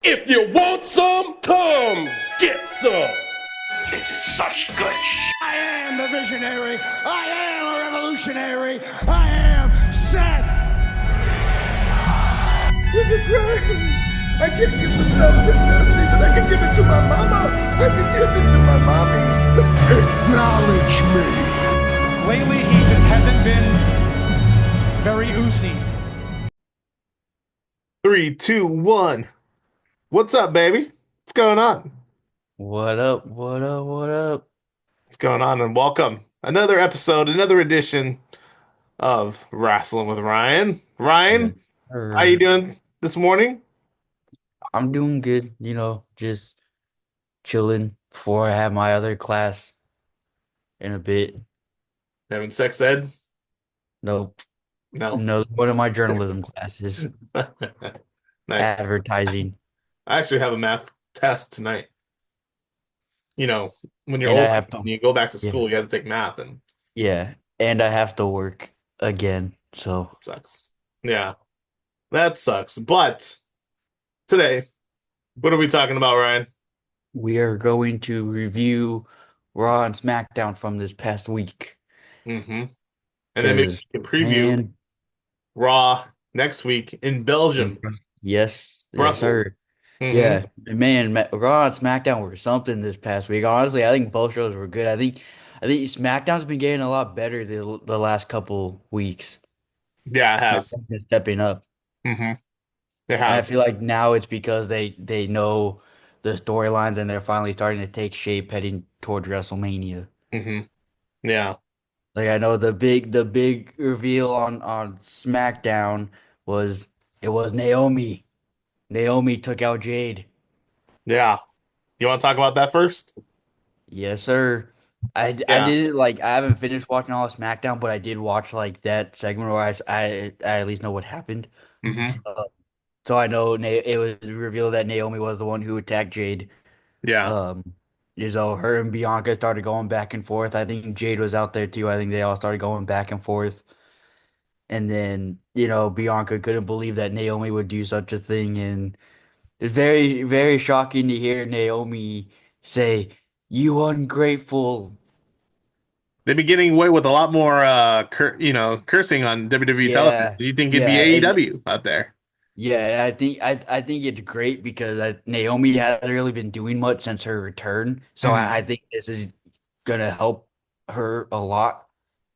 If you want some, come get some. This is such good I am the visionary. I am a revolutionary. I am Seth. I can't give the love to Dusty, but I can give it to my mama. I can give it to my mommy. Acknowledge me. Lately, he just hasn't been very oozy. 3, 2, 1. What's up, baby? What's going on? What up? What up? What up? What's going on? And welcome. Another episode, another edition of Rasslin with Ryan. Yeah. Ryan, how you doing this morning? I'm doing good, just chilling before I have my other class in a bit. Having sex ed? Nope. No. No, one of my journalism classes, Nice. advertising. I actually have a math test tonight. You know, when you're And I old, have to, when you go back to yeah, school, you have to take math, and yeah, and I have to work again. So it sucks. Yeah, that sucks. But today, what are we talking about, Ryan? we are going to review Raw and Smackdown from this past week. Mm-hmm. And then maybe Because, we can preview man, Raw next week in Belgium, yes, yes, Brussels. sir. Mm-hmm. Yeah, man, Raw and SmackDown were something this past week. Honestly, I think both shows were good. I think SmackDown's been getting a lot better the last couple weeks. Yeah, it has. SmackDown's been stepping up, Mm-hmm. It and I has. feel like now it's because they know the storylines and they're finally starting to take shape heading towards WrestleMania. Mm-hmm. Yeah. Like I know the big reveal on SmackDown was it was Naomi. Naomi took out Jade. Yeah. You want to talk about that first? Yes, sir. I Yeah. didn't like I haven't finished watching all of SmackDown, but I did watch like that segment where I at least know what happened. Mm-hmm. Uh, so I know it was revealed that Naomi was the one who attacked Jade. Yeah. Um, her and Bianca started going back and forth. I think Jade was out there too. I think they all started going back and forth. And then, Bianca couldn't believe that Naomi would do such a thing, and it's very, very shocking to hear Naomi say, "You ungrateful." They've been getting away with a lot more cursing on WWE television. Yeah, You think it'd be yeah, and AEW out there? yeah, and I think it's great because Naomi hasn't really been doing much since her return, so Mhm. I think this is gonna help her a lot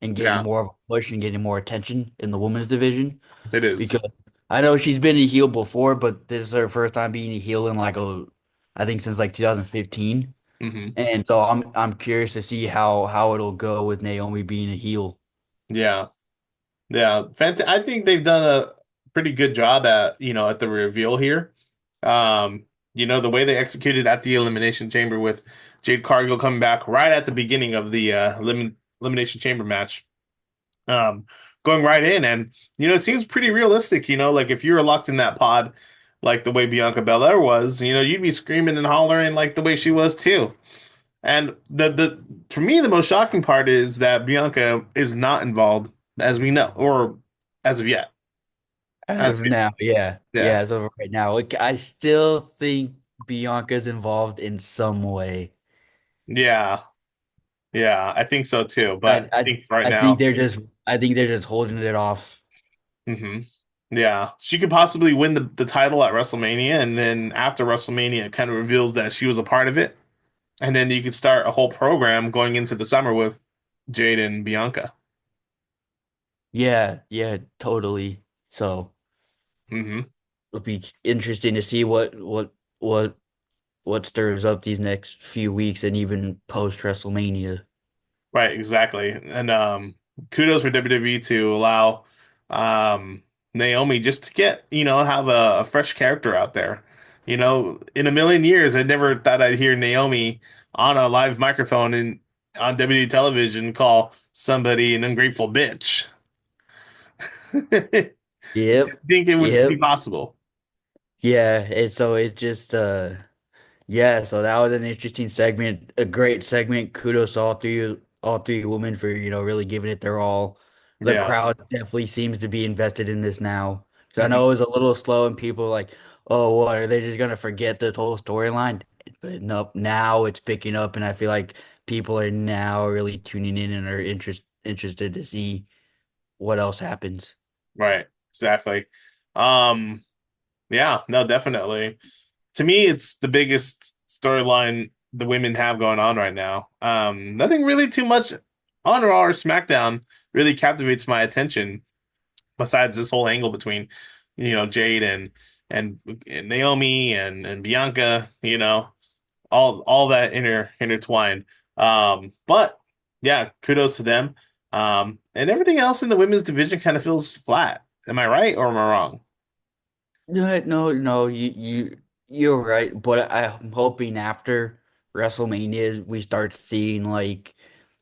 in getting Yeah, more of a push and getting more attention in the women's division it is. because I know she's been a heel before, but this is her first time being a heel in I think since like 2015, Hmm. and so I'm curious to see how it'll go with Naomi being a heel. Yeah. Yeah. I think they've done a pretty good job at the reveal here. The way they executed at the Elimination Chamber with Jade Cargill coming back right at the beginning of the Elimination Chamber match. Going right in, and it seems pretty realistic, like if you were locked in that pod like the way Bianca Belair was, you'd be screaming and hollering like the way she was too. And the for me the most shocking part is that Bianca is not involved as we know, or as of yet. As As of we, now, yeah, yeah. yeah. As of right now, like, I still think Bianca's involved in some way. Yeah. Yeah, I think so too, I, but I I, think for right I think now, they're just holding it off. hmm yeah, she could possibly win the title at WrestleMania, and then after WrestleMania, it kind of reveals that she was a part of it. And then you could start a whole program going into the summer with Jade and Bianca. Yeah, yeah, totally. So Hmm. it'll be interesting to see what stirs up these next few weeks and even post WrestleMania. Right, exactly. And kudos for WWE to allow Naomi just to have a fresh character out there. In a million years, I never thought I'd hear Naomi on a live microphone and on WWE television call somebody an ungrateful bitch. Yep, Think it would be yep, possible. yeah. It just yeah. So that was an interesting segment, a great segment. Kudos to all three women for really giving it their all. The Yeah. crowd definitely seems to be invested in this now. So I Hmm. know it was a little slow, and people were like, oh, what are they just gonna forget the whole storyline? But nope, now it's picking up, and I feel like people are now really tuning in and are interested to see what else happens. Right. Exactly. Um, yeah, no, definitely. To me, it's the biggest storyline the women have going on right now. Nothing really too much on Raw or SmackDown really captivates my attention besides this whole angle between, Jade and Naomi and Bianca, all that intertwined. But yeah, kudos to them. And everything else in the women's division kind of feels flat. Am I right or am I wrong? No, no, no, you're right, but I'm hoping after WrestleMania we start seeing like,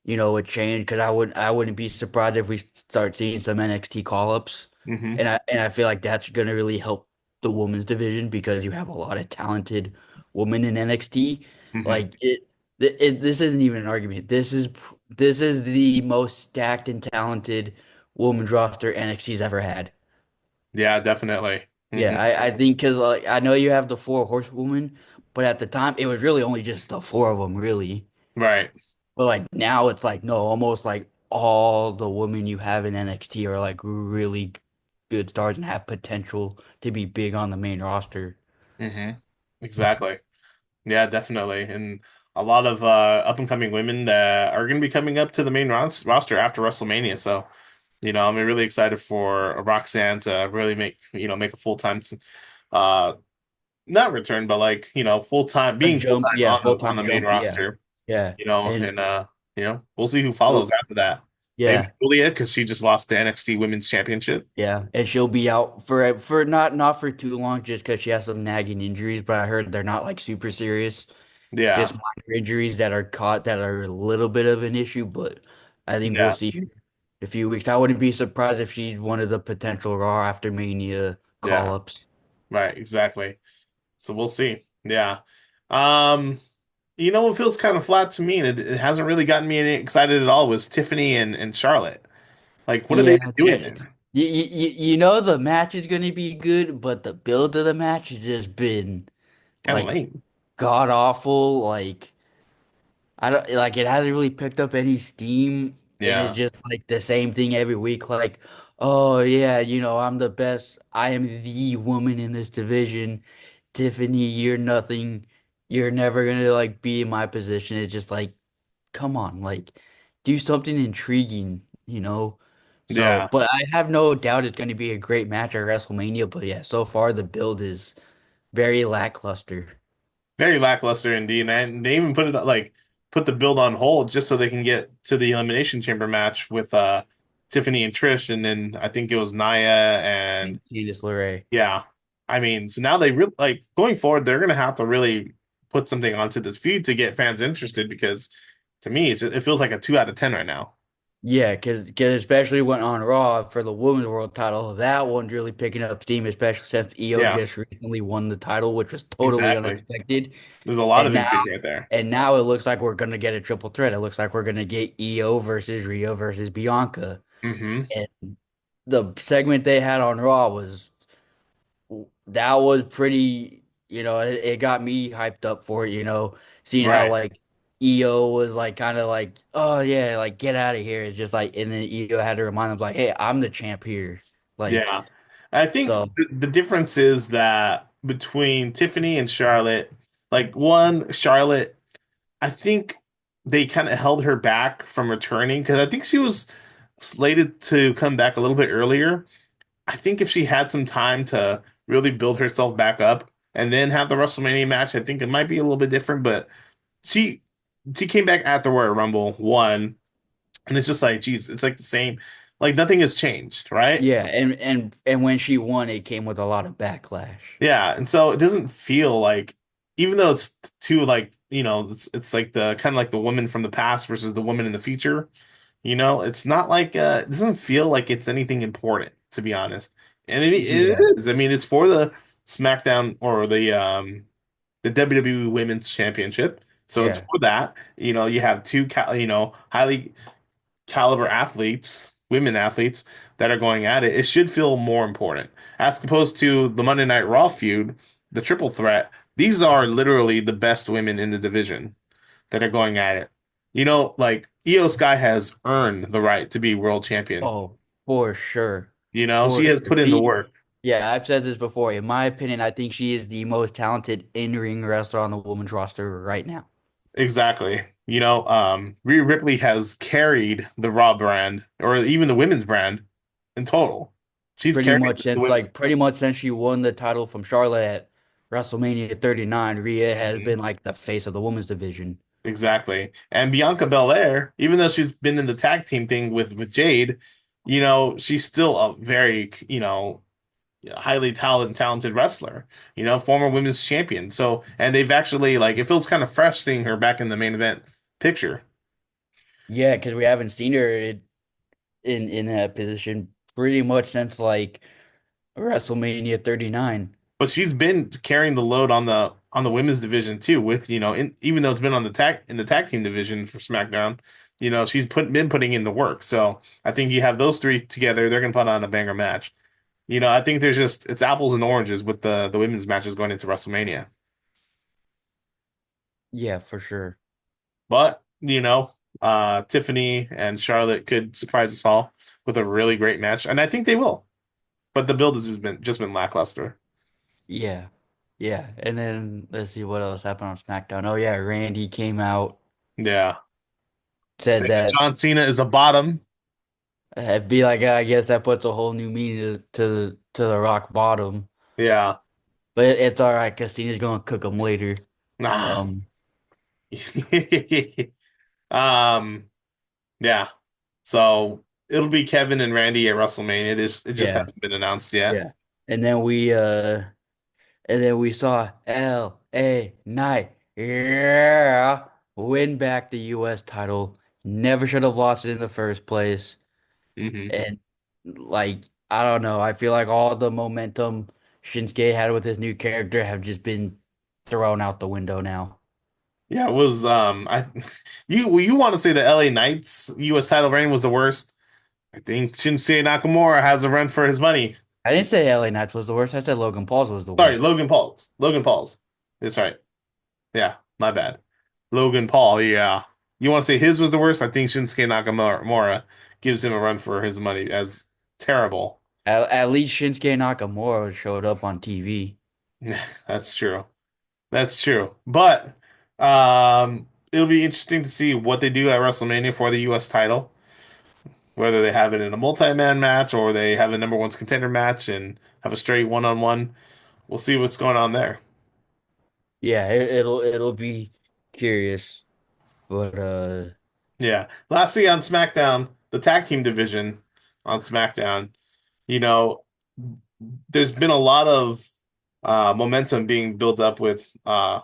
a change because I wouldn't be surprised if we start seeing some NXT call-ups. Hmm. And I feel like that's gonna really help the women's division because you have a lot of talented women in NXT. Hmm. Like this isn't even an argument. This is the most stacked and talented women's roster NXT's ever had. Yeah, definitely. Hmm. Yeah, I think because like I know you have the four horsewomen, but at the time it was really only just the four of them, really. Right. But like now it's like no, almost like all the women you have in NXT are like really good stars and have potential to be big on the main roster. Hmm. Exactly. Yeah, definitely. And a lot of up and coming women that are going to be coming up to the main roster after WrestleMania. So, I'm really excited for Roxanne to really make a full time, uh, not return, but like, full time, A being full jump, time yeah, on full-time the main jump, yeah, roster, yeah, and and we'll see who follows after that. Maybe yeah, Julia, because she just lost the NXT Women's Championship. yeah, and she'll be out for not for too long just because she has some nagging injuries, but I heard they're not like super serious. Yeah, Just minor injuries that are caught that are a little bit of an issue, but I think we'll yeah, see her in a few weeks. I wouldn't be surprised if she's one of the potential Raw after Mania yeah, call-ups. right, exactly. So we'll see. Yeah. Um, what feels kind of flat to me, and it hasn't really gotten me any excited at all, was Tiffany and Charlotte. Like, what have they Yeah, been doing there? you know the match is going to be good, but the build of the match has just been Kind of like lame. god awful. Like I don't like it hasn't really picked up any steam, and it's Yeah, just like the same thing every week. Like, oh yeah, I'm the best. I am the woman in this division. Tiffany, you're nothing. You're never gonna like be in my position. It's just like, come on, like, do something intriguing. So, yeah. but I have no doubt it's gonna be a great match at WrestleMania. But yeah, so far the build is very lackluster. Very lackluster indeed. And they even put the build on hold just so they can get to the Elimination Chamber match with Tiffany and Trish, and then I think it was Nia and And Candice LeRae. yeah. I mean, so now they really like going forward, they're gonna have to really put something onto this feud to get fans interested because to me it feels like a 2 out of 10 right now. Yeah, because especially when on Raw for the Women's World Title, that one's really picking up steam, especially since Io Yeah, just recently won the title, which was totally exactly. unexpected. There's a lot And of now, intrigue right there. and now it looks like we're gonna get a triple threat. It looks like we're gonna get Io versus Rio versus Bianca. Hmm. And the segment they had on Raw that was pretty, it got me hyped up for it, seeing how Right. like EO was like kind of like, oh yeah, like get out of here. It's just like, and then EO had to remind them like, hey, I'm the champ here. Like, Yeah. I think so the difference is that between Tiffany and Charlotte, like one, Charlotte, I think they kind of held her back from returning because I think she was slated to come back a little bit earlier. I think if she had some time to really build herself back up and then have the WrestleMania match, I think it might be a little bit different. But she she came back at the Royal Rumble, won, and it's just like, geez, it's like the same, like nothing has changed, right? yeah, and when she won, it came with a lot of backlash. Yeah, and so it doesn't feel like, even though it's two like, it's like the kind of like the woman from the past versus the woman in the future. It's not like it doesn't feel like it's anything important, to be honest. And it Yeah, is. I mean, it's for the SmackDown or the WWE Women's Championship. So it's yeah, for that. You have two highly caliber athletes, women athletes that are going at it. It should feel more important as opposed to the Monday Night Raw feud the triple threat, these are literally the best women in the division that are going at it. Like Io Sky has earned the right to be world champion. Oh, for sure. She For has sure. put in the work. Yeah, I've said this before. In my opinion, I think she is the most talented in-ring wrestler on the women's roster right now. Exactly. Rhea Ripley has carried the Raw brand or even the women's brand in total. She's carried the women. Pretty much since she won the title from Charlotte at WrestleMania 39, Rhea has Mhm. been like the face of the women's division. Exactly. And Bianca Belair, even though she's been in the tag team thing with Jade, she's still a very, highly talented wrestler, former women's champion. So, and they've actually like it feels kind of fresh seeing her back in the main event picture. Yeah, because we haven't seen her in that position pretty much since like WrestleMania 39. But she's been carrying the load on the women's division too, with even though it's been on the tag team division for SmackDown, she's been putting in the work. So I think you have those three together, they're gonna put on a banger match. I think it's apples and oranges with the women's matches going into WrestleMania. Yeah, for sure. But Tiffany and Charlotte could surprise us all with a really great match, and I think they will. But the build has just been lackluster. Yeah. Yeah. And then let's see what else happened on SmackDown. Oh yeah, Randy came out, Yeah, said saying that that John Cena is a bottom. it'd be like I guess that puts a whole new meaning to the rock bottom. Yeah, But it's all right because Cena's gonna cook them later. nah. Um, Um, yeah. So it'll be Kevin and Randy at WrestleMania. It just yeah, hasn't been announced yet. yeah. And then we saw LA Knight, yeah, win back the US title. Never should have lost it in the first place. Hmm. And like I don't know, I feel like all the momentum Shinsuke had with his new character have just been thrown out the window now. Yeah, it was I you want to say the LA Knights US title reign was the worst? I think Shinsuke Nakamura has a run for his money. I didn't say LA Knight was the worst. I said Logan Paul's was the Sorry, worst. Logan Paul's. Logan Paul's. That's right. Yeah, my bad. Logan Paul, yeah. You want to say his was the worst? I think Shinsuke Nakamura gives him a run for his money as terrible. At least Shinsuke Nakamura showed up on TV. That's true. That's true. But it'll be interesting to see what they do at WrestleMania for the US title. Whether they have it in a multi-man match or they have a number one's contender match and have a straight one-on-one. We'll see what's going on there. Yeah, it'll be curious, but Yeah. Lastly, on SmackDown, the tag team division on SmackDown, you know, there's been a lot of momentum being built up with uh,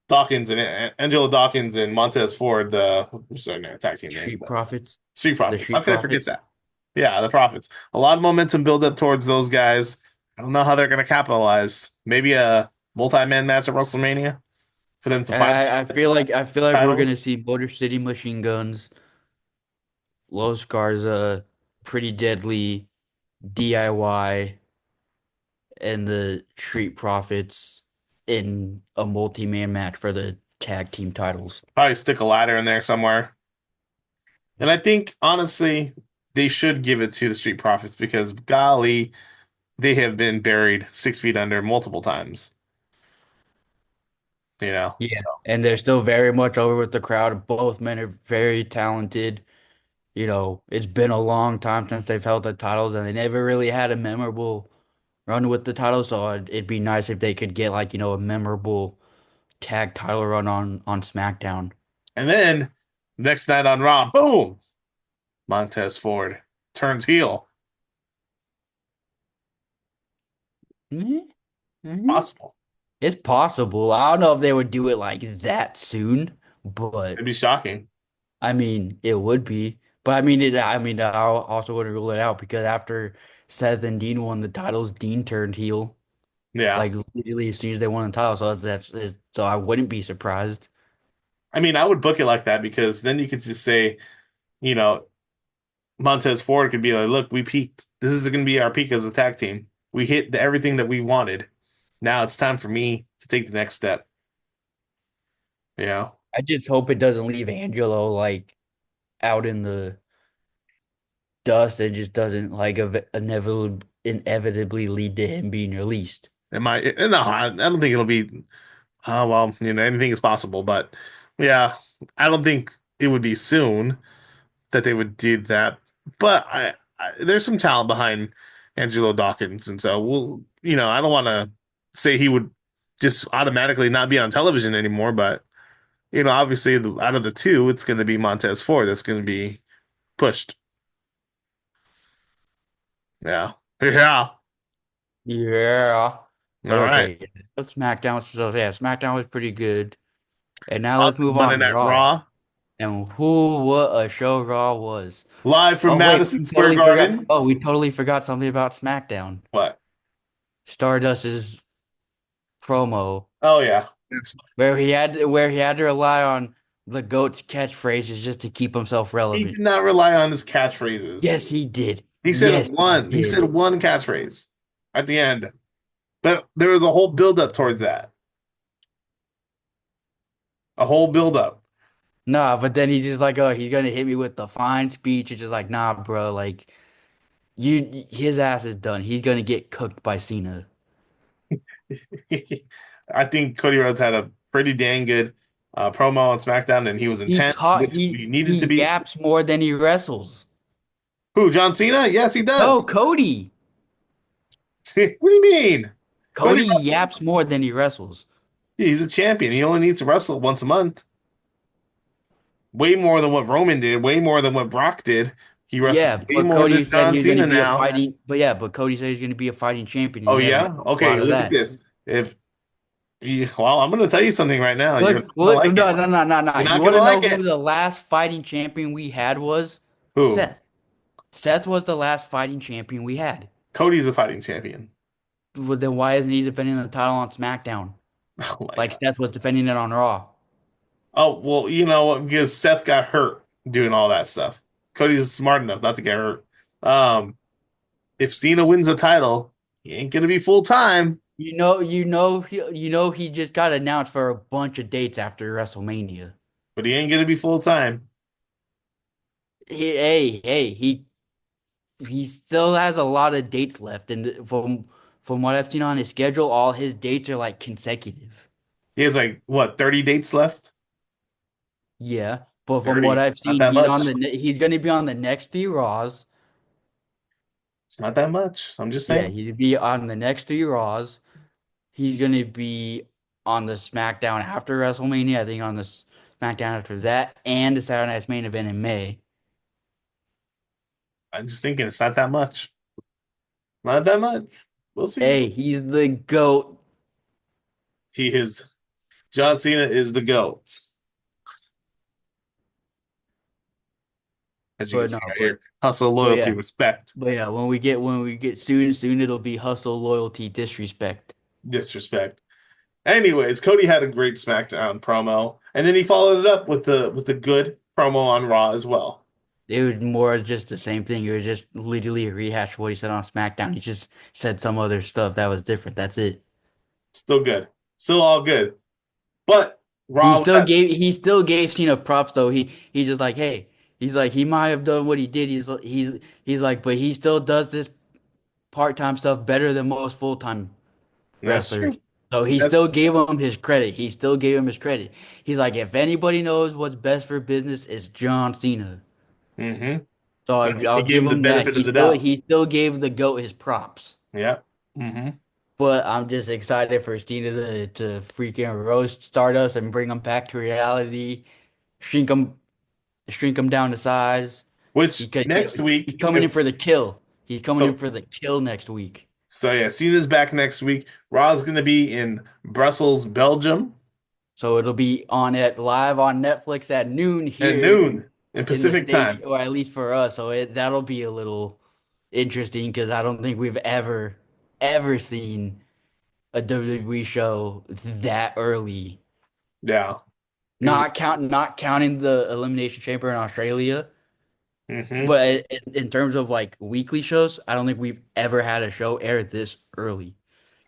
Dawkins and Angela Dawkins and Montez Ford, what's their tag team name? Street Profits, Street the Profits. How Street could I forget Profits. that? Yeah, the Profits. A lot of momentum build up towards those guys. I don't know how they're going to capitalize. Maybe a multi-man match at WrestleMania for them to finally I feel like we're title. gonna see Motor City Machine Guns, Los Garza, Pretty Deadly, DIY, and the Street Profits in a multi-man match for the tag team titles. Probably stick a ladder in there somewhere. And I think honestly, they should give it to the Street Profits because golly, they have been buried 6 feet under multiple times. Yeah, So and they're still very much over with the crowd. Both men are very talented. You know, it's been a long time since they've held the titles, and they never really had a memorable run with the title. So it'd be nice if they could get like, a memorable tag title run on SmackDown. and then next night on Raw, boom, Montez Ford turns heel. Mhm, mhm. Possible. It's possible. I don't know if they would do it like that soon, but It'd be shocking. I mean, it would be. But I mean, I also wouldn't rule it out because after Seth and Dean won the titles, Dean turned heel. Yeah. Like literally as soon as they won the title, so so I wouldn't be surprised. I mean, I would book it like that because then you could just say, you know, Montez Ford could be like, look, we peaked. This is going to be our peak as a tag team. We hit everything that we wanted. Now it's time for me to take the next step. You know, I just hope it doesn't leave Angelo like out in the dust and just doesn't like inevitably lead to him being released. no, I don't think it'll be. Oh well, anything is possible, but yeah, I don't think it would be soon that they would do that. But there's some talent behind Angelo Dawkins, and so I don't want to say he would just automatically not be on television anymore, but obviously out of the two, it's going to be Montez Ford that's going to be pushed. Yeah, yeah. Yeah. All But right. okay, SmackDown. So yeah, SmackDown was pretty good. And now On let's move Monday on to Night Raw. Raw, And what a show Raw was. live from Oh wait, we Madison Square totally forgot. Garden. Oh, we totally forgot something about SmackDown. What? Stardust's promo Oh yeah. where he had to rely on the GOAT's catchphrases just to keep himself He relevant. did not rely on his catchphrases. Yes, he did. He said Yes, he one. He said did. one catchphrase at the end, but there was a whole build up towards that. A whole build up. Nah, but then he's just like, oh, he's gonna hit me with the fine speech. It's just like, nah, bro, like his ass is done. He's gonna get cooked by Cena. I think Cody Rhodes had a pretty dang good promo on SmackDown, and he was He intense, taught which he needed to he be. yaps more than he wrestles. Who? John Cena? Yes, he No, does. Cody. What do you mean? Cody Cody Rhodes, yaps more than he wrestles. he's a champion. He only needs to wrestle once a month. Way more than what Roman did. Way more than what Brock did. He wrestles Yeah, way but more Cody than said John he's gonna Cena be a now. fighting. But yeah, but Cody said he's gonna be a fighting champion, and Oh he hasn't yeah. done a lot Okay. of Look at that. this. If well, I'm going to tell you something right now. You're Look, not going to look, like it. no, no, no, no, no. You're You not want going to to know like who it. the last fighting champion we had was? Who? Seth. Seth was the last fighting champion we had. Cody's a fighting champion. Well, then why isn't he defending the title on SmackDown? Oh my Like God. Seth was defending it on Raw. Oh, well, you know what? Because Seth got hurt doing all that stuff. Cody's smart enough not to get hurt. Um, if Cena wins the title, he ain't going to be full time, He just got announced for a bunch of dates after WrestleMania. but he ain't going to be full time. He still has a lot of dates left, and from what I've seen on his schedule, all his dates are like consecutive. He has like, what, 30 dates left? Yeah, but from what 30. I've Not seen, that much. he's going to be on the next three Raws. It's not that much. I'm just Yeah, saying. he'd be on the next three Raws. He's going to be on the SmackDown after WrestleMania. I think on the SmackDown after that, and the Saturday Night's main event in May. I'm just thinking it's not that much. Not that much. We'll see. Hey, he's the GOAT. He is. John Cena is the GOAT. As you can But see no, right here. Hustle, but loyalty, yeah, respect, but yeah, when we get soon it'll be hustle, loyalty, disrespect. disrespect. Anyways, Cody had a great SmackDown promo, and then he followed it up with the good promo on Raw as well. It was more just the same thing. It was just literally a rehash of what he said on SmackDown. He just said some other stuff that was different. That's it. Still good. Still all good. But Raw had, He still gave Cena props though. He's just like, hey, he's like he might have done what he did. He's like, but he still does this part-time stuff better than most full-time that's wrestlers. true. So he That's still gave him his credit. He still gave him his credit. He's like, if anybody knows what's best for business, it's John Cena. mm-hmm. So He I'll gave give him the him that. benefit of the doubt. He still gave the GOAT his props. Yeah. Mm-hmm. But I'm just excited for Cena to freaking roast Stardust and bring him back to reality, shrink him shrink him down to size Which because next he's week, coming in for the kill. He's coming in so, for the kill next week. so yeah, Cena's back next week. Raw's gonna be in Brussels, Belgium So it'll be on it live on Netflix at noon at here noon in in the Pacific States, time. or at least for us. So that'll be a little interesting because I don't think we've ever seen a WWE show that early. Yeah. It was Not counting the Elimination Chamber in Australia, mm-hmm. but in terms of like weekly shows, I don't think we've ever had a show air this early.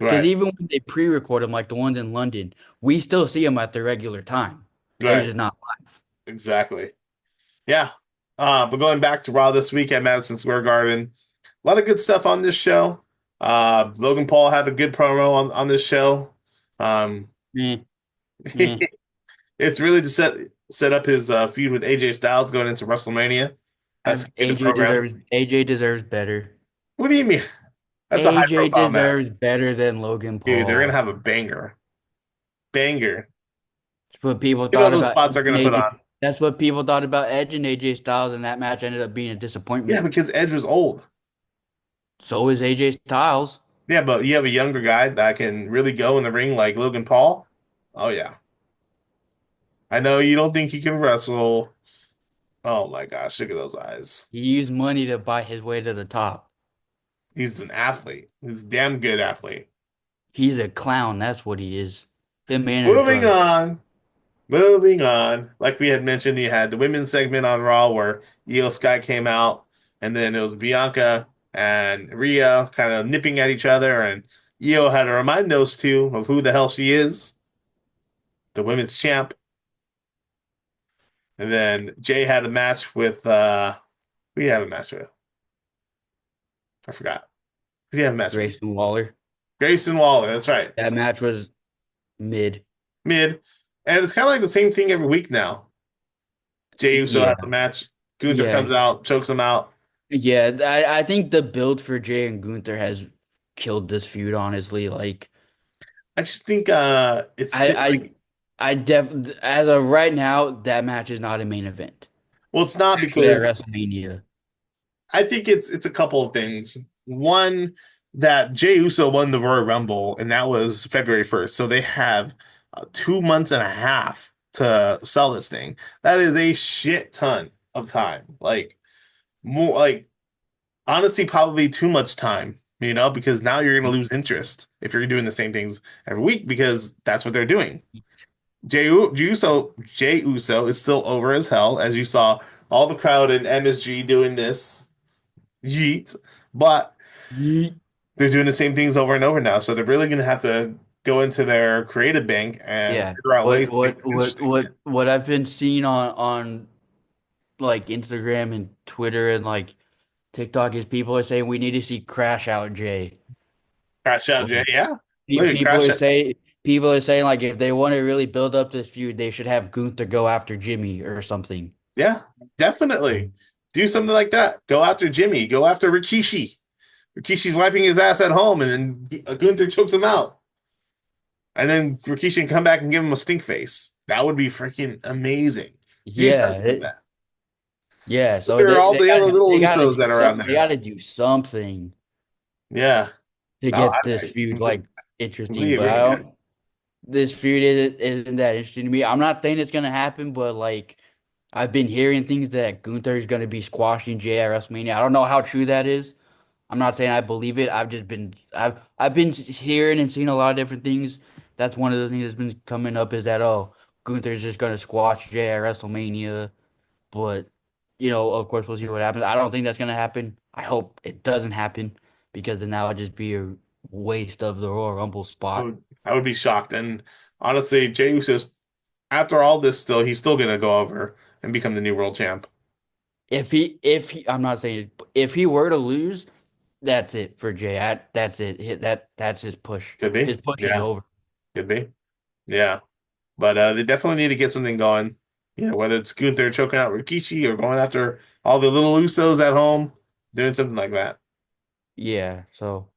Because Right. even when they pre-record them, like the ones in London, we still see them at the regular time. They're Right. just not live. Exactly. Yeah. But going back to Raw this week at Madison Square Garden, a lot of good stuff on this show. Logan Paul had a good promo on this show. Um, Eh, eh. it's really to set up his feud with AJ Styles going into WrestleMania. That's gonna be the program. AJ deserves better. What do you mean? That's a high AJ profile match. deserves better than Logan Dude, they're gonna Paul. have a banger. Banger. That's what people You know thought those about spots Edge are and gonna put AJ. on. That's what people thought about Edge and AJ Styles, and that match ended up being a Yeah, disappointment. because Edge was old. So is AJ Styles. Yeah, but you have a younger guy that can really go in the ring like Logan Paul. Oh yeah. I know you don't think he can wrestle. Oh my gosh, look at those eyes. He used money to buy his way to the top. He's an athlete. He's a damn good athlete. He's a clown. That's what he is. Him and a Moving drug. on. Moving on. Like we had mentioned, you had the women's segment on Raw where Io Sky came out, and then it was Bianca and Rhea kind of nipping at each other, and Io had to remind those two of who the hell she is, the women's champ. And then Jay had a match with who do you have a match with? I forgot. Who do you have a match with? Grayson Waller. Grayson Waller, that's right. That match was mid. Mid. And it's kind of like the same thing every week now. Jey Uso Yeah, has the match. Gunther yeah, comes out, chokes him out. yeah. I think the build for Jay and Gunther has killed this feud, honestly. Like I just think it's I been I like, I def as of right now, that match is not a main event. well, it's not Especially at because WrestleMania. I think it's a couple of things. One, that Jey Uso won the Royal Rumble, and that was February 1st. So they have 2 months and a half to sell this thing. That is a shit ton of time. Like more like honestly, probably too much time, because now you're going to lose interest if you're doing the same things every week because that's what they're doing. Jey Uso is still over as hell, as you saw all the crowd in MSG doing this. Yeet. But Yeet. they're doing the same things over and over now. So they're really going to have to go into their creative bank and Yeah. figure out ways to make this interesting again. What I've been seeing on like Instagram and Twitter and like TikTok is people are saying we need to see Crash Out Jay. Crash out, Jay. Like, Yeah. Look at people Crash are out. saying like if they want to really build up this feud, they should have Gunther go after Jimmy or something. Yeah, definitely. Do something like that. Go after Jimmy. Go after Rikishi. Rikishi's wiping his ass at home, and then Gunther chokes him out. And then Rikishi can come back and give him a stink face. That would be freaking amazing. Do Yeah, something like that. yeah. But So there are all the other little they gotta Usos do that are around something. They there. gotta do something Yeah. to No, get this feud like interesting. completely But I agree. Yeah. don't. This feud isn't that interesting to me. I'm not saying it's gonna happen, but like I've been hearing things that Gunther is gonna be squashing Jay at WrestleMania. I don't know how true that is. I'm not saying I believe it. I've been hearing and seeing a lot of different things. That's one of the things that's been coming up is that Gunther's just gonna squash Jay at WrestleMania. But of course we'll see what happens. I don't think that's gonna happen. I hope it doesn't happen because then that would just be a waste of the Royal Rumble spot. I would be shocked. And honestly, Jey Uso's, after all this, he's still going to go over and become the new world champ. I'm not saying if he were to lose, that's it for Jay. That's it. That's his push. Could be. His push is Yeah, over. could be. Yeah. But they definitely need to get something going. Whether it's Gunther choking out Rikishi or going after all the little Usos at home, doing something like that. Yeah. So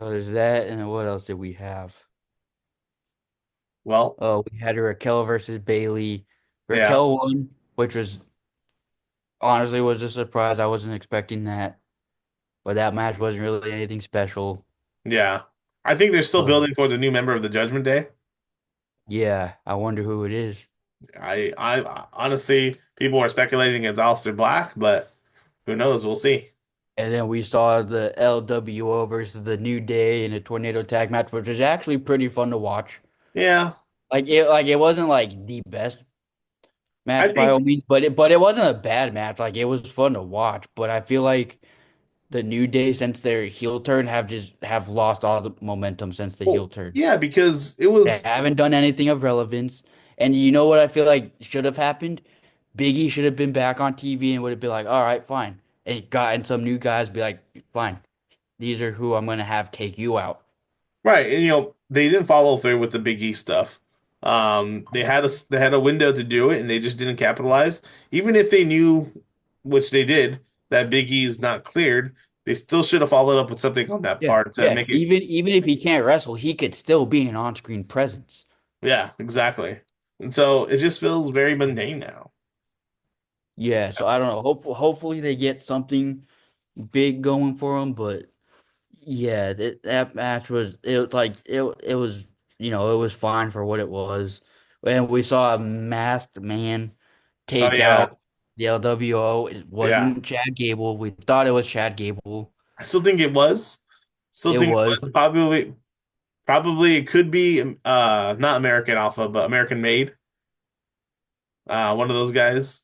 there's that, and then what else did we have? Well, Oh, we had Raquel versus Bailey. yeah, Raquel won, which was honestly was a surprise. I wasn't expecting that, but that match wasn't really anything special. yeah. I think they're still But building towards a new member of the Judgment Day. yeah, I wonder who it is. I honestly, people are speculating it's Aleister Black, but who knows? We'll see. And then we saw the LWO versus the New Day in a tornado tag match, which was actually pretty fun to watch. Yeah, Like it wasn't like the best I match by think all means, but it wasn't a bad match. Like it was fun to watch. But I feel like the New Day since their heel turn have lost all the momentum since the heel Well, turn. yeah, because it They was haven't done anything of relevance. And you know what I feel like should have happened? Biggie should have been back on TV and would have been like, all right, fine. And some new guys be like, fine, these are who I'm gonna have take you out. right, and they didn't follow through with the Big E stuff. They had a window to do it, and they just didn't capitalize. Even if they knew, which they did, that Big E is not cleared, they still should have followed up with something on that Yeah, part to yeah. make it. Even if he can't wrestle, he could still be an on-screen presence. Yeah, exactly. And so it just feels very mundane now. Yeah, so I don't know. Hopefully they get something big going for him, but yeah, that match was it was it was fine for what it was. And we saw a masked man Oh take yeah, out the LWO. It yeah. wasn't Chad Gable. We thought it was Chad Gable. I still think it was. Still It think it was. was probably it could be not American Alpha, but American Made. One of those guys.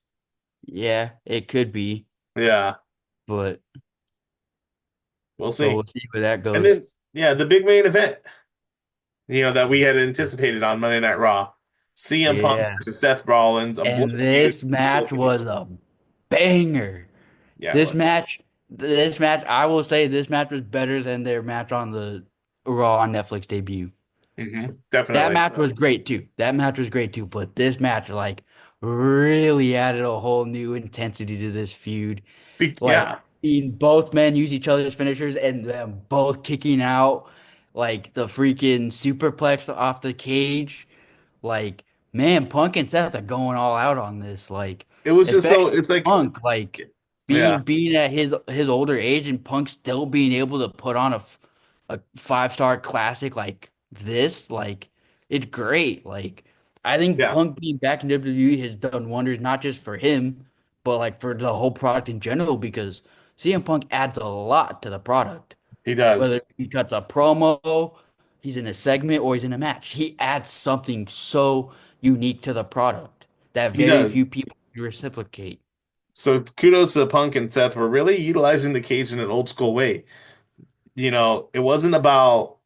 Yeah, it could be, Yeah, but we'll we'll see. see where that And goes. then yeah, the big main event, that we had anticipated on Monday Night Raw. CM Punk Yeah. versus Seth Rollins, a blood And feud this still match was continuing. a banger. Yeah, it This was. match, this match, I will say this match was better than their match on the Raw on Netflix debut. That Definitely. match was great too. That match was great too. But this match, like, really added a whole new intensity to this feud. Like, Yeah, seeing both men use each other's finishers and them both kicking out, like, the freaking superplex off the cage. Like, man, Punk and Seth are going all out on this. Like, it was just so. especially It's like, Punk, like yeah, being at his older age and Punk still being able to put on a 5-star classic like this, like it's great. Like, I think yeah. Punk being back in WWE has done wonders, not just for him, but like for the whole product in general, because CM Punk adds a lot to the product. He does. Whether he cuts a promo, he's in a segment, or he's in a match, he adds something so unique to the product that He very does. few people can reciprocate. So kudos to Punk and Seth for really utilizing the cage in an old school way. It wasn't about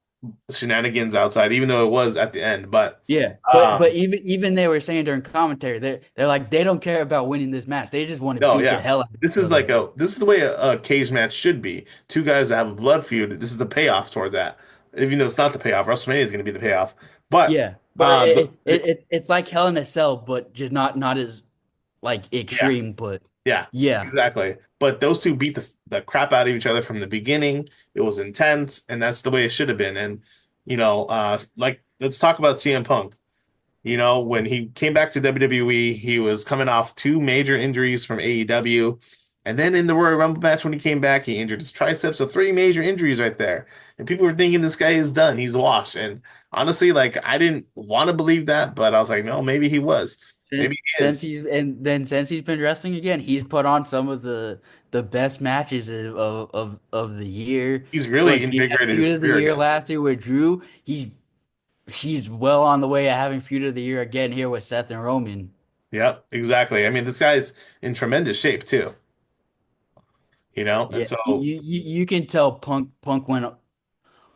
shenanigans outside, even though it was at the end. But Yeah, but um, even they were saying during commentary, they're like they don't care about winning this match. They just want to no, beat the yeah, hell out of this each is other. this is the way a cage match should be. Two guys that have a blood feud. This is the payoff towards that. Even though it's not the payoff, WrestleMania is going to be the payoff. But Yeah, but the it's like Hell in a Cell, but just not as like yeah, extreme. But yeah, yeah, exactly. But those two beat the crap out of each other from the beginning. It was intense, and that's the way it should have been. And like let's talk about CM Punk. When he came back to WWE, he was coming off two major injuries from AEW. And then in the Royal Rumble match, when he came back, he injured his triceps. So three major injuries right there. And people were thinking this guy is done. He's washed. And honestly, like I didn't want to believe that, but I was like, no, maybe he was. Maybe he is. since he's been wrestling again, he's put on some of the best matches of the year. He's Like really he had invigorated his feud of the career year again. last year with Drew. He's well on the way of having feud of the year again here with Seth and Roman. Yep, exactly. I mean, this guy's in tremendous shape too, Yeah, and so, you can tell Punk went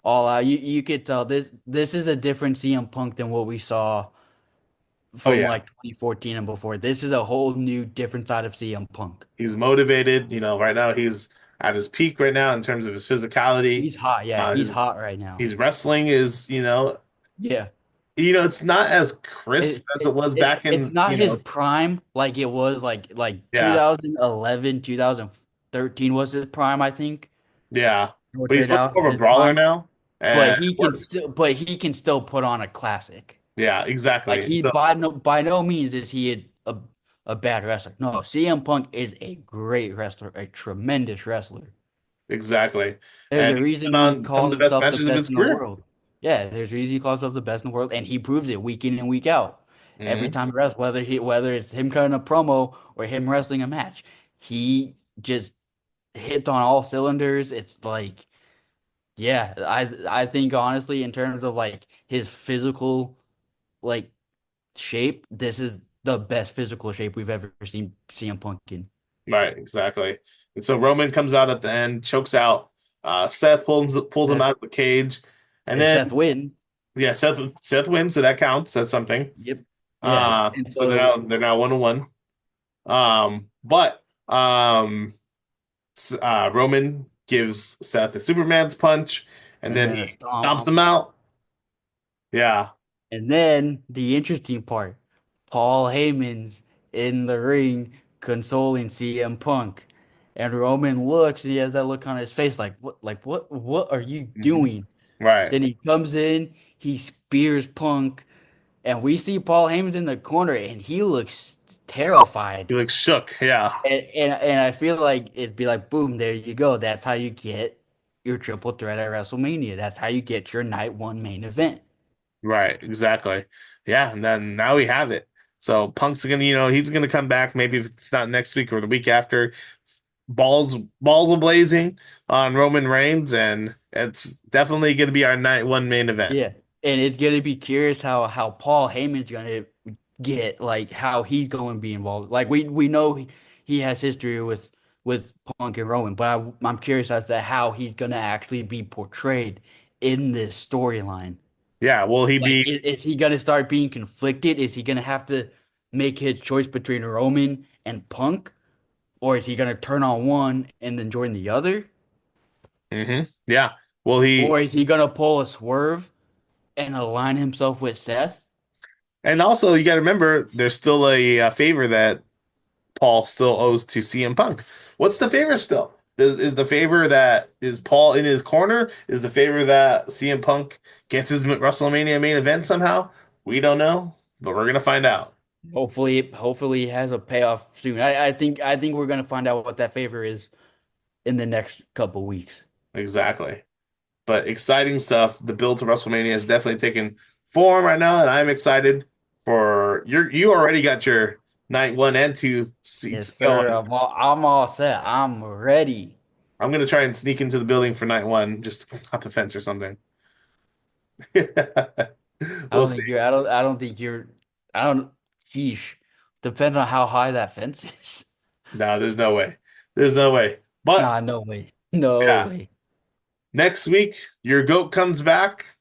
all out. You could tell this is a different CM Punk than what we saw oh from yeah, like 2014 and before. This is a whole new different side of CM Punk. he's motivated. Right now he's at his peak right now in terms of his physicality. He's hot. Yeah, Uh, he's his, hot right now. his wrestling is, Yeah. it's not as crisp as it was back It's in, not his prime like it was like yeah, 2011, 2013 was his prime, I think. yeah. Or But he's much 2000 more of a his brawler prime. now, and it works. But he can still put on a classic. Yeah, Like exactly. And he so, by no means is he a bad wrestler. No, CM Punk is a great wrestler, a tremendous wrestler. exactly. There's And a he's reason put he on some of calls the best himself the matches of best his in the career. world. Yeah, there's a reason he calls himself the best in the world, and he proves it week in and week out. Every Hmm. time he wrestles, whether it's him cutting a promo or him wrestling a match, he just hits on all cylinders. It's like, yeah, I think honestly, in terms of like his physical like shape, this is the best physical shape we've ever seen CM Punk in. Right, exactly. And so Roman comes out at the end, chokes out. Seth pulls him Seth, out of the cage, and and then Seth wins. yeah, Seth wins, so that counts. That's something. Yep. Yeah. And So so they're now 1-1. But Roman gives Seth a Superman's punch, and and then then a he stomps stomp. him out. Yeah, And then the interesting part, Paul Heyman's in the ring consoling CM Punk. And Roman looks and he has that look on his face like what are you hmm doing? right. Then he comes in, he spears Punk, and we see Paul Heyman's in the corner and he looks terrified. He looks shook. Yeah, And I feel like it'd be like, boom, there you go. That's how you get your triple threat at WrestleMania. That's how you get your night one main event. right. Exactly. Yeah, and then now we have it. So Punk's gonna, he's gonna come back. Maybe if it's not next week or the week after. Balls a blazing on Roman Reigns, and it's definitely gonna be our night one main event. Yeah, and it's gonna be curious how Paul Heyman's gonna get like how he's going to be involved. Like we know he has history with Punk and Roman, but I'm curious as to how he's gonna actually be portrayed in this storyline. Yeah, will he Like, be? is he gonna start being conflicted? Is he gonna have to make his choice between Roman and Punk, or is he gonna turn on one and then join the other, Yeah, will he? or is he gonna pull a swerve and align himself with Seth? And also, you got to remember, there's still a favor that Paul still owes to CM Punk. What's the favor still? Is the favor that is Paul in his corner? Is the favor that CM Punk gets his WrestleMania main event somehow? We don't know, but we're gonna find out. Hopefully, it has a payoff soon. I think we're gonna find out what that favor is in the next couple weeks. Exactly. But exciting stuff. The build to WrestleMania is definitely taking form right now, and I'm excited for you already got your night one and two seats Yes, sir. going. I'm all set. I'm ready. I'm gonna try and sneak into the building for night one, just hop the fence or something. I We'll don't see. think you're. I don't think you're. I don't. Sheesh. Depends on how high that fence is. No, there's no way. There's no way. But Nah, no way. No yeah, way. next week your goat comes back.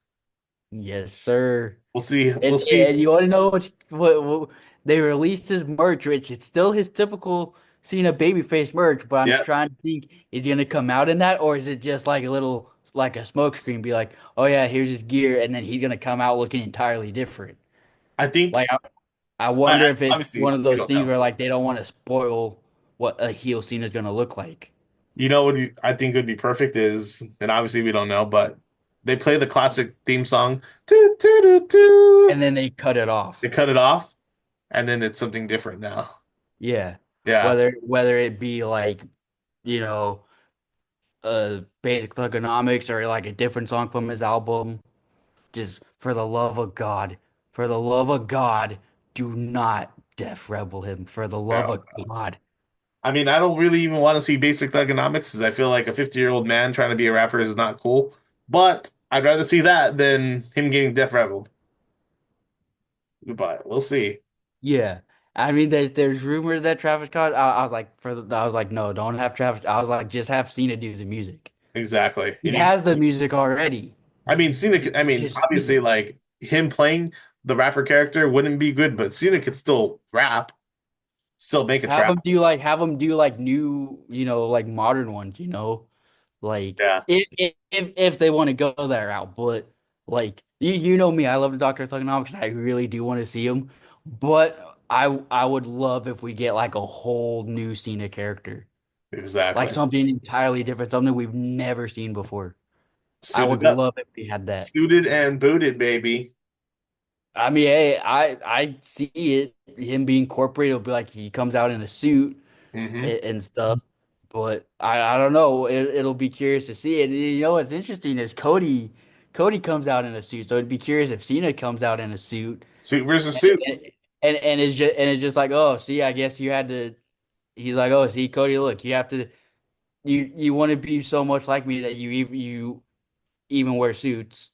Yes, sir. We'll see. And, We'll see. and you want to know what they released his merch, which it's still his typical Cena babyface merch, but I'm Yeah, trying to think, is he gonna come out in that, or is it just like a little like a smoke screen, be like, oh yeah, here's his gear, and then he's gonna come out looking entirely different. I think. Like I wonder if it's one Obviously, of we those don't things know. where like they don't want to spoil what a heel Cena's gonna look like, You know what I think would be perfect is, and obviously we don't know, but they play the classic theme song. Doo, doo, doo, doo. and then they cut it They off. cut it off, and then it's something different now. Yeah, Yeah, whether it be like you know basic thugonomics or like a different song from his album. Just for the love of God, for the love of God, do not Def Rebel him. For the love yeah. of God. I mean, I don't really even want to see basic economics because I feel like a 50-year-old man trying to be a rapper is not cool. But I'd rather see that than him getting Def Rebelled. But we'll see. Yeah. I mean, there's rumors that Travis Scott. I was like, I was like, no, don't have Travis. I was like, just have Cena do the music. Exactly. He has the music already. I mean, Cena. I mean, Just use obviously, it. like him playing the rapper character wouldn't be good, but Cena could still rap, still make a track. Have him do like new, like modern ones, like Yeah, if they want to go that route. But like you know me, I love the Doctor of Thugonomics, and I really do want to see him. But I would love if we get like a whole new Cena character, like exactly. something entirely different, something we've never seen before. I would Suited up, love if we had that. suited and booted, baby. I mean, hey, I see it him being corporate. It'll be like he comes out in a suit hmm and stuff. But I don't know. It'll be curious to see it. What's interesting is Cody comes out in a suit, so it'd be curious if Cena comes out in a suit Suit versus and suit. it's just like, oh, see, I guess you had to. He's like, oh, see, Cody, look, you have to. You want to be so much like me that you even wear suits.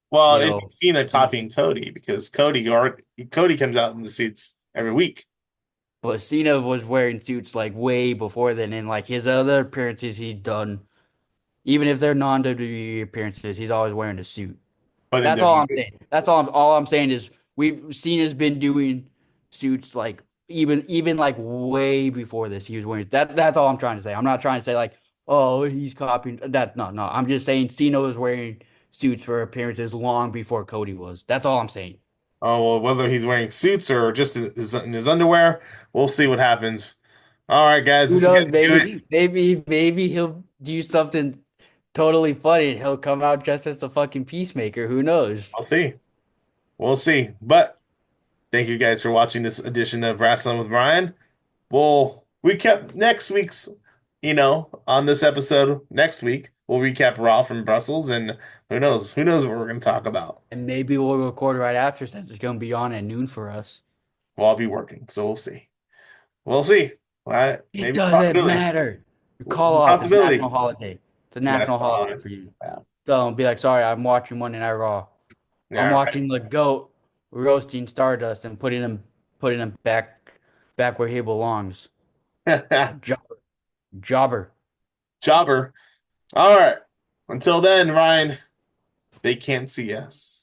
Well, You it'd be know, Cena copying Cody because Cody comes out in the suits every week. But Cena was wearing suits like way before then, and like his other appearances he's done, even if they're non-WWE appearances, he's always wearing a suit. But in That's all I'm WWE, saying. All I'm saying is we've Cena's been doing suits like even like way before this. He was wearing that. That's all I'm trying to say. I'm not trying to say like, oh, he's copying that. No, no. I'm just saying Cena was wearing suits for appearances long before Cody was. That's all I'm saying. oh well, whether he's wearing suits or just in his underwear, we'll see what happens. All right, guys, Who this is knows? gonna do it. Maybe he'll do something totally funny and he'll come out just as the fucking peacemaker. Who knows? I'll see. We'll see. But thank you guys for watching this edition of Wrestling with Brian. We'll recap next week's, on this episode next week. We'll recap Raw from Brussels, and who knows? Who knows what we're going to talk about? And maybe we'll record right after since it's gonna be on at noon for us. Well, I'll be working, so we'll see. We'll see. It Maybe a doesn't possibility. matter. It's Call a off. It's a possibility. national holiday. It's a It's a national national holiday holiday. for you. Yeah. So be like, sorry, I'm watching Monday Night Raw. I'm Yeah. watching the goat roasting Stardust and putting him back where he belongs. Right. Jobber. Jobber. Jobber. All right. Until then, Ryan, they can't see us.